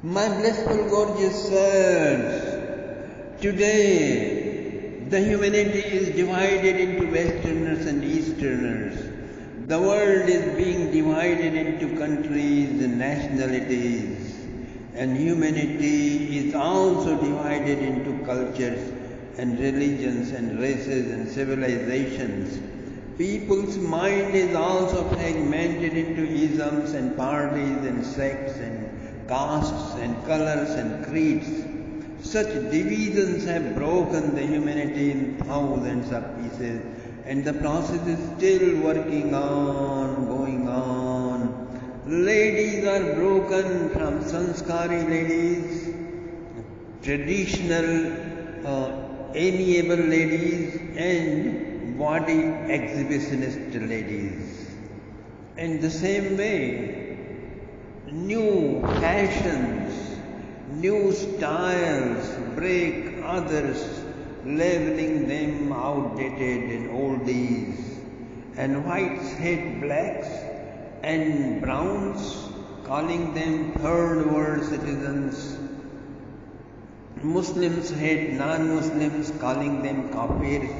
My blissful, gorgeous sirs, today the humanity is divided into Westerners and Easterners. The world is being divided into countries and nationalities, and humanity is also divided into cultures and religions and races and civilizations. People's mind is also fragmented into isms and parties and sects and castes and colors and creeds. Such divisions have broken the humanity in thousands of pieces, and the process is still going on. Ladies are broken from sanskari ladies, traditional amiable ladies, and body exhibitionist ladies. In the same way, new fashions, new styles break others, labeling them outdated and oldies, and whites hate blacks and browns, calling them third world citizens. Muslims hate non-Muslims, calling them kafirs.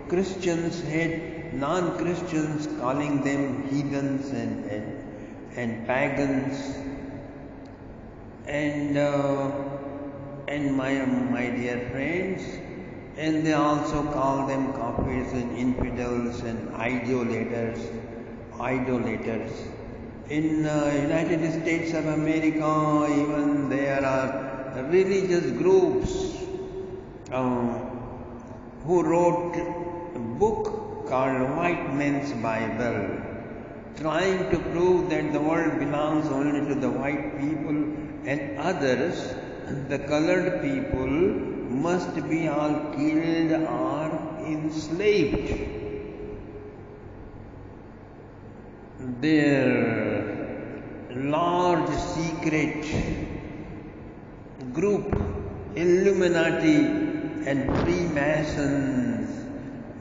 Christians hate non-Christians, calling them heathens and pagans. And my dear friends, and they also call them kafirs and infidels and idolaters. In United States of America, even there are religious groups who wrote a book called White Man's Bible, trying to prove that the world belongs only to the white people, and others, the colored people, must be all killed or enslaved. Their large secret group, Illuminati and Freemasons,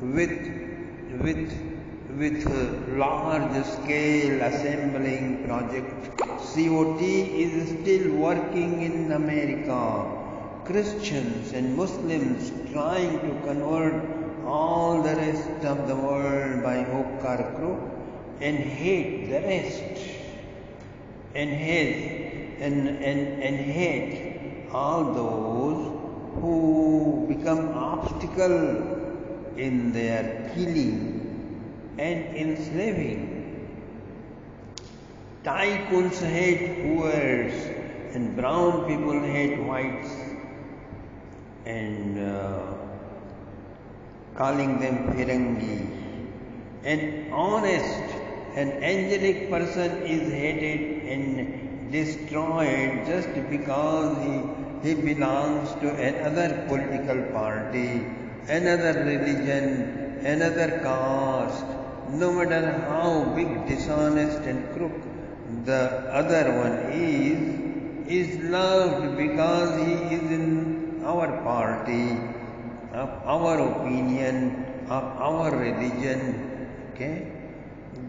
with large scale assembling project, COT is still working in America. Christians and Muslims trying to convert all the rest of the world by hook or crook, and hate the rest, and hate all those who become obstacle in their killing and enslaving. Tycoons hate poors, and brown people hate whites, and calling them Firangi. An honest and angelic person is hated and destroyed just because he belongs to another political party, another religion, another caste. No matter how big, dishonest and crook the other one is loved because he is in our party, of our opinion, of our religion. Okay?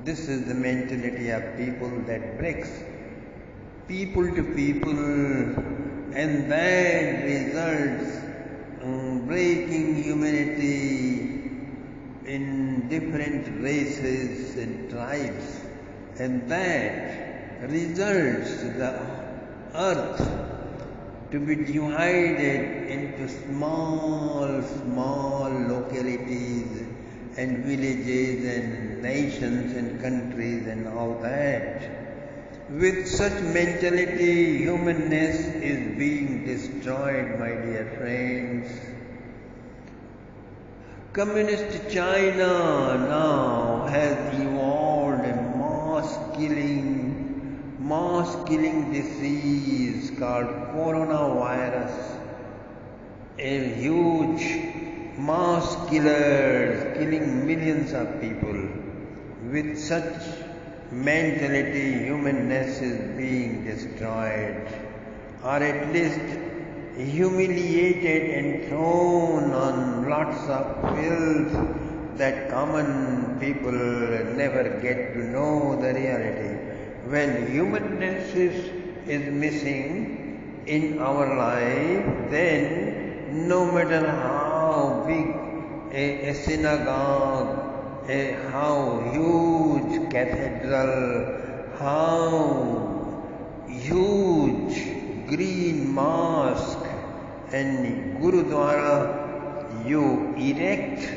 This is the mentality of people that breaks people to people, and that results in breaking humanity in different races and tribes, and that results the earth to be divided into small localities and villages and nations and countries and all that. With such mentality, humanness is being destroyed, my dear friends. Communist China now has evolved a mass killing disease called coronavirus. A huge mass killers killing millions of people. With such mentality, humanness is being destroyed, or at least humiliated and thrown on lots of filth that common people never get to know the reality. When humanness is missing, in our life, then no matter how big a synagogue, how huge cathedral, how huge green mosque and Gurudwara you erect,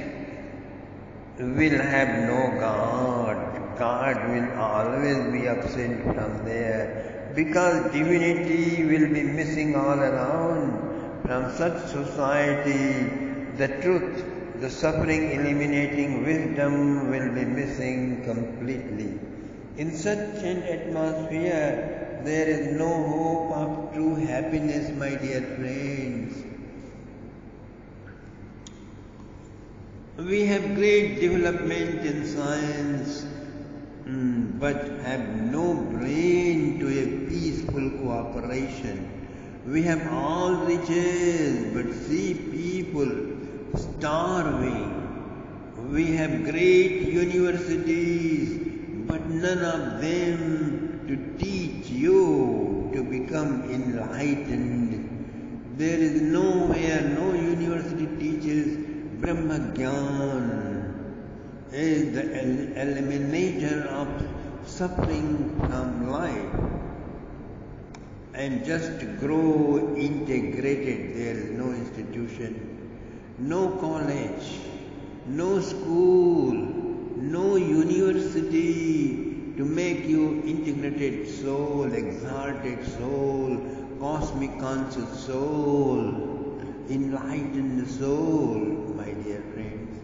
will have no God. God will always be absent from there, because divinity will be missing all around. From such society, the truth, the suffering eliminating wisdom will be missing completely. In such an atmosphere, there is no hope of true happiness, my dear friends. We have great development in science, but have no brain to a peaceful cooperation. We have all riches, but see people starving. We have great universities, but none of them to teach you to become enlightened. There is nowhere, no university teaches Brahma Gyan is the eliminator of suffering from life, and just grow integrated. There is no institution, no college, no school, no university to make you integrated soul, exalted soul, cosmic conscious soul, enlightened soul, my dear friends.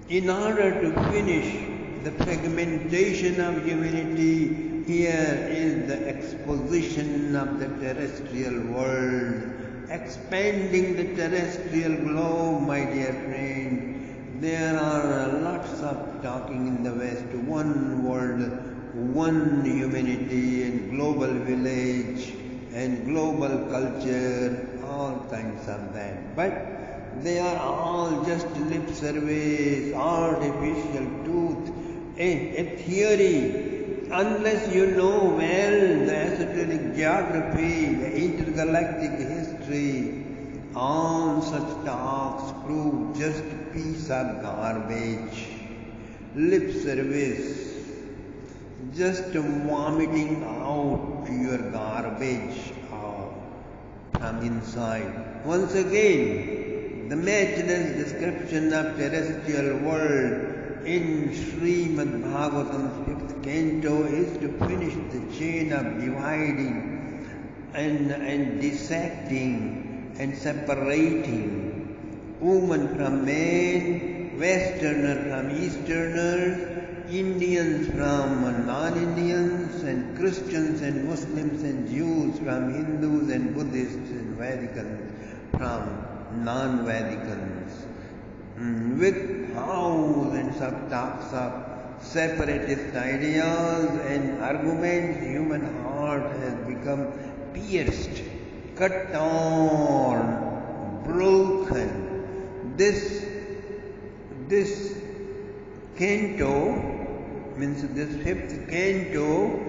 In order to finish the fragmentation of humanity, here is the exposition of the terrestrial world, expanding the terrestrial globe, my dear friend. There are lots of talking in the West, one world, one humanity, and global village, and global culture, all kinds of that. But they are all just lip service, artificial truth, a theory. Unless you know well the esoteric geography, the intergalactic history, all such talks prove just a piece of garbage, lip service, just vomiting out your garbage from inside. Once again, the matchless description of terrestrial world in Srimad Bhagavatam's 5th canto is to finish the chain of dividing and dissecting and separating woman from man, Westerner from Easterners, Indians from non-Indians, and Christians and Muslims and Jews from Hindus and Buddhists and Vedicans from non-Vedicans. With thousands of talks of separatist ideas and arguments, human heart has become pierced, cut torn, broken. This canto, means this 5th canto,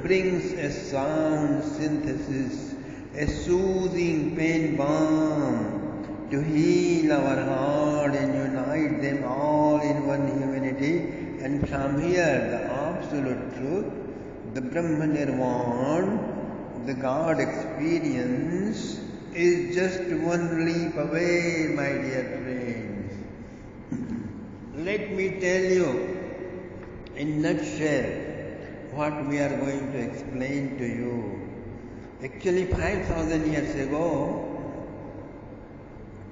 brings a sound synthesis, a soothing pain balm to heal our heart and unite them all in one humanity. And from here, the absolute truth, the Brahma Nirvana, the God experience is just one leap away, my dear friends. Let me tell you in a nutshell what we are going to explain to you. Actually, 5,000 years ago,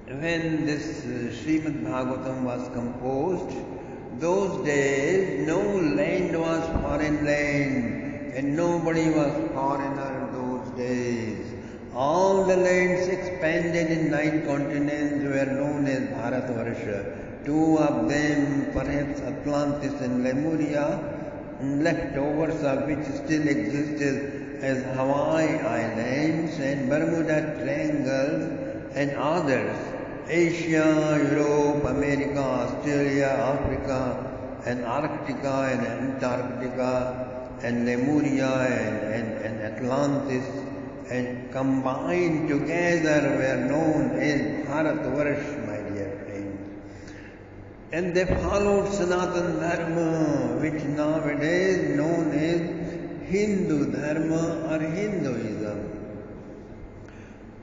when this Srimad Bhagavatam was composed, those days no land was foreign land and nobody was foreigner those days. All the lands expanded in 9 continents were known as Bharatvarsha. 2 of them, perhaps Atlantis and Lemuria, leftovers of which still existed as Hawaii Islands and Bermuda Triangle, and others, Asia, Europe, America, Australia, Africa, and Arctica and Antarctica, and Lemuria and Atlantis, and combined together were known as Bharatvarsh, my dear friends. And they followed Sanatana Dharma, which nowadays is known as Hindu Dharma or Hinduism.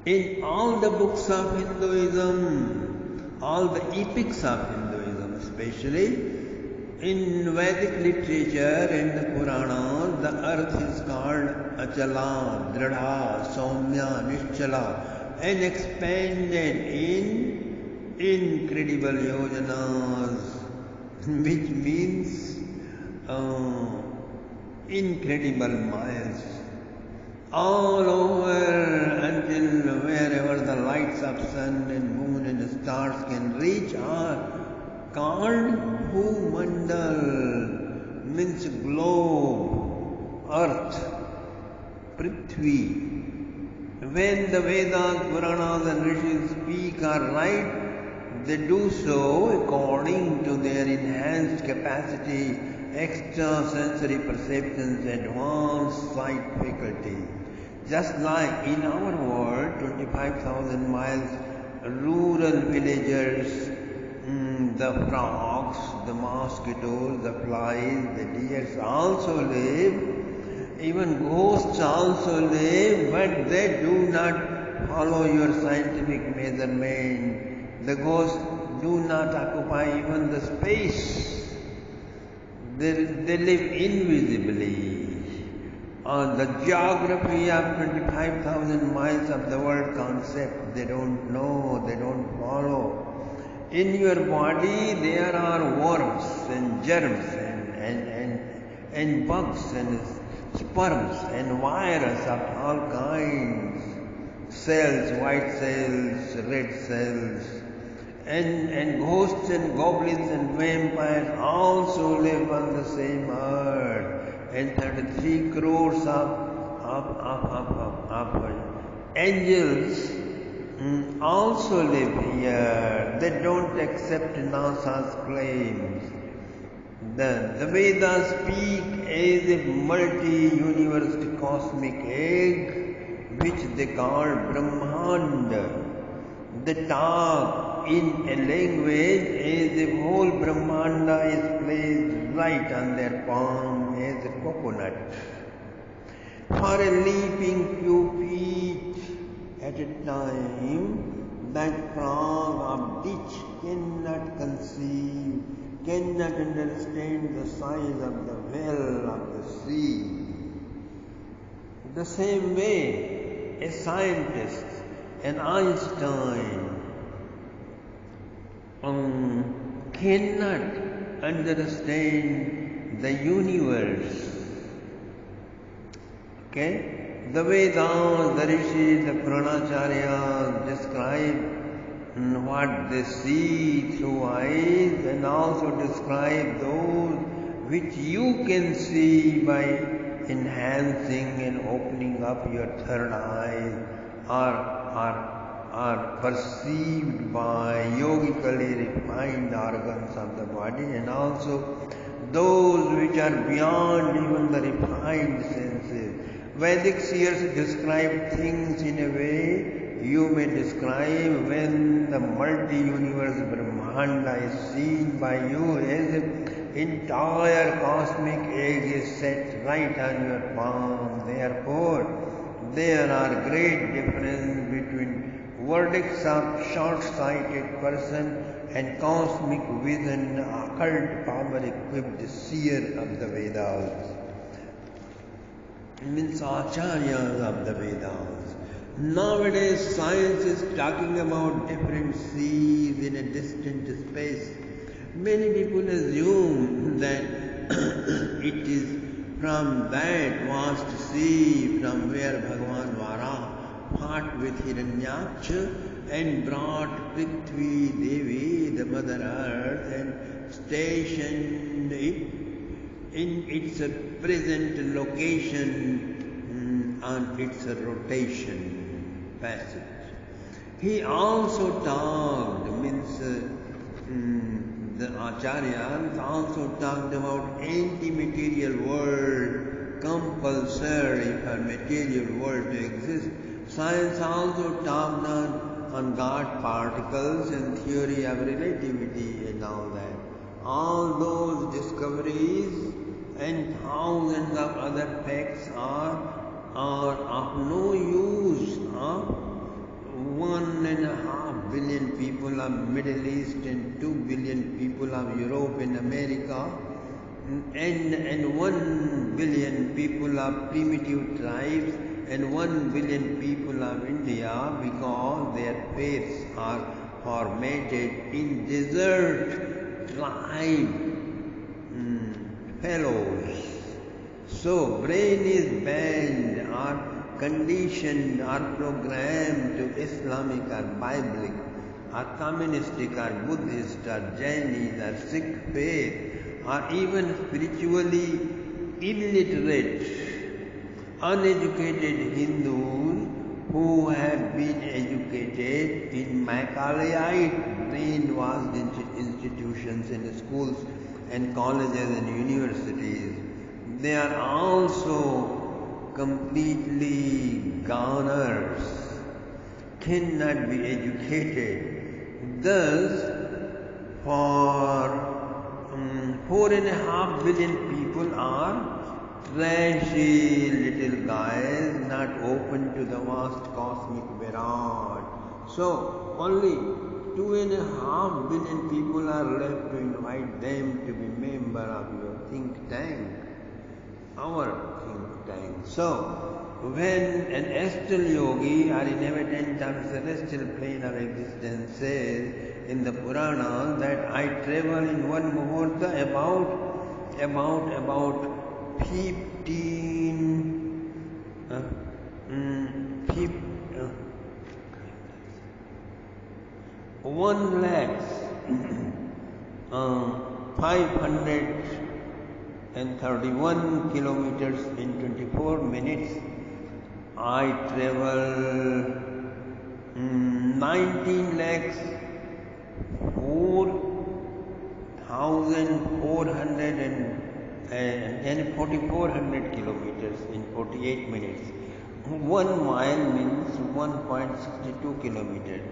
In all the books of Hinduism, all the epics of Hinduism especially, in Vedic literature and the Puranas, the earth is called Achala, Dradha, Saumya, Nischala, and expanded in incredible yojanas, which means incredible miles. All over until wherever the lights of sun and moon and stars can reach are called Bhumandal, means globe, earth, Prithvi. When the Vedas, Puranas and Rishis speak or write, they do so according to their enhanced capacity, extrasensory perceptions, advanced sight faculty. Just like in our world, 25,000 miles, rural villagers, the frogs, the mosquitoes, the flies, the deers also live. Even ghosts also live, but they do not follow your scientific measurement. The ghosts do not occupy even the space. They live invisibly. The geography of 25,000 miles of the world concept, they don't know, they don't follow. In your body there are worms and germs and bugs and sperms and virus of all kinds, cells, white cells, red cells, and ghosts and goblins and vampires also live on the same earth. And 33 crores of angels also live here. They don't accept NASA's claims. The Vedas speak as a multi-universe cosmic egg, which they call Brahmanda. They talk in a language as if whole Brahmanda is placed right on their palm as a coconut. For a leaping few feet at a time, that frog of ditch cannot conceive, cannot understand the size of the well of the sea. The same way, a scientist, an Einstein, cannot understand the universe. Okay? The Vedas, the Rishis, the Puranacharyas describe what they see through eyes and also describe those which you can see by enhancing and opening up your third eye are perceived by yogically refined organs of the body, and also those which are beyond even the refined senses. Vedic seers describe things in a way you may describe when the multi-universe Brahmanda is seen by you as an entire cosmic egg is set right on your palm. Therefore, there are great difference between verdicts of short-sighted person and cosmic vision, occult power-equipped seer of the Vedas. It means acharyas of the Vedas. Nowadays science is talking about different seas in a distant space. Many people assume that it is from that vast sea from where Bhagavan Vara fought with Hiranyaksha and brought Prithvi Devi, the Mother Earth, and stationed it in its present location on its rotation passage. He also talked, the Acharyas also talked about anti-material world compulsory for material world to exist. Science also talked on God particles and theory of relativity and all that. All those discoveries and thousands of other facts are of no use. 1.5 billion people of Middle East and 2 billion people of Europe and America and 1 billion people of primitive tribes and 1 billion people of India, because their faiths are formatted in desert tribe fellows. So brain is banned or conditioned or programmed to Islamic or Biblic or communistic or Buddhist or Jainese or Sikh faith, or even spiritually illiterate, uneducated Hindus who have been educated in Macaulay brainwashed institutions in schools and colleges and universities. They are also completely goners, cannot be educated. Thus, for 4.5 billion people are trashy little guys, not open to the vast cosmic Virat. So, only 2.5 billion people are left to invite them to be member of your think tank, our think tank. So, when an astral yogi or inhabitant of celestial plane of existence says in the Purana that I travel in one muhurta about 1 lakh 531 kilometers in 24 minutes. I travel 19 lakhs 4,400 kilometers in 48 minutes. 1 mile means 1.62 kilometers.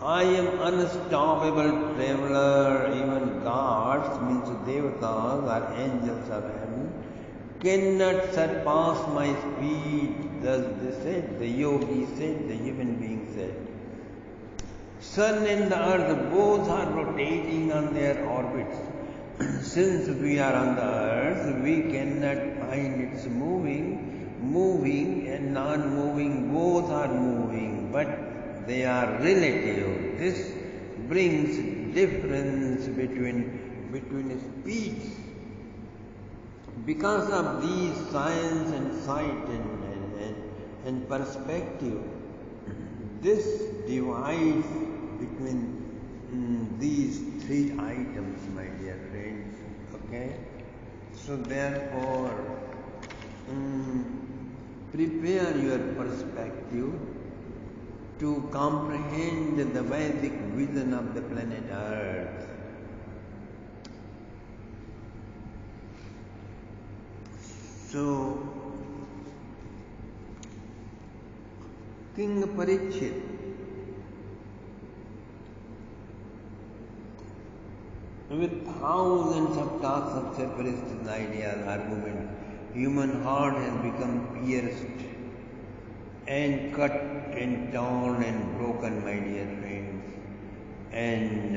I am unstoppable traveler. Even gods, means devatas or angels of heaven, cannot surpass my speed. Thus they said, the yogi said, the human being said. Sun and the earth both are rotating on their orbits. Since we are on the earth, we cannot find its moving and non-moving, both are moving, but they are relative. This brings difference between speeds. Because of these science and sight and perspective, this divides between these 3 items, my dear friends. Okay? So therefore, prepare your perspective to comprehend the Vedic vision of the planet Earth. So, King Parikshit, with thousands of talks of separatist ideas, arguments, human heart has become pierced and cut and torn and broken, my dear friends. And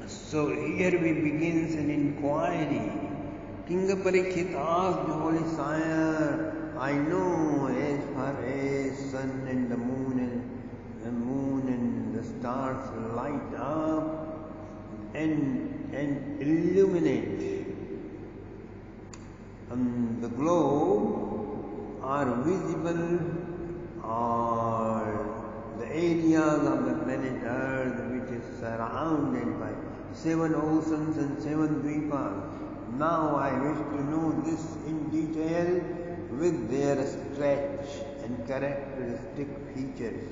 so here we begins an inquiry. King Parikshit asked the Holy Sire, I know as far as sun and the moon and the stars light up and illuminate the globe, are visible are the areas of the planet Earth which is surrounded by 7 oceans and 7 dvipas. Now I wish to know this in detail with their stretch and characteristic features.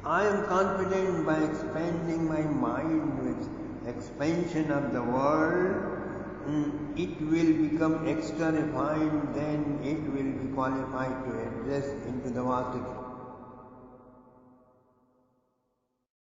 I am confident by expanding my mind with expansion of the world it will become extra refined, then it will be qualified to address into the vast